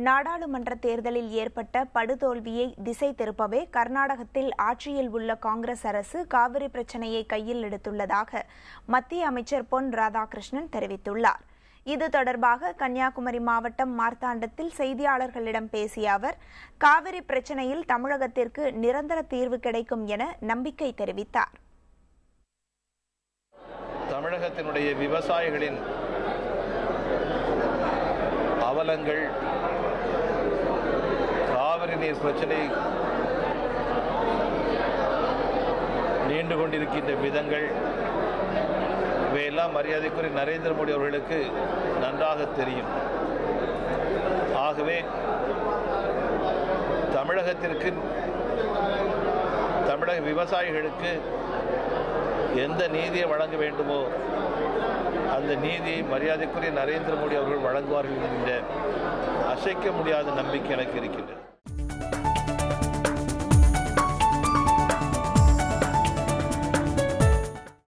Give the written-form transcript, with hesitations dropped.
நாடாளுமன்ற தேர்தலில் ஏற்பட்ட படுதோல்வியை திசை திருப்பவே கர்நாடகத்தில் ஆட்சியில் உள்ள காங்கிரஸ் அரசு காவிரி பிரச்சினையை கையில் எடுத்துள்ளதாக மத்திய அமைச்சர் பொன் ராதாகிருஷ்ணன் தெரிவித்துள்ளார். இது தொடர்பாக கன்னியாகுமரி மாவட்டம் மார்த்தாண்டத்தில் செய்தியாளர்களிடம் பேசிய அவர், காவிரி பிரச்சினையில் தமிழகத்திற்கு நிரந்தர தீர்வு கிடைக்கும் என நம்பிக்கை தெரிவித்தார். தமிழகத்தினுடைய விவசாயிகளின் அவலங்கள், காவிரி நீர் பிரச்சனை நீண்டு கொண்டிருக்கின்ற விதங்கள் இவையெல்லாம் மரியாதைக்குரிய நரேந்திர மோடி அவர்களுக்கு நன்றாக தெரியும். ஆகவே தமிழக விவசாயிகளுக்கு எந்த நீதியை வழங்க வேண்டுமோ அந்த நீதியை மரியாதைக்குரிய நரேந்திர மோடி அவர்கள் வழங்குவார்கள் என்கின்ற அசைக்க முடியாத நம்பிக்கை எனக்கு இருக்கின்றது.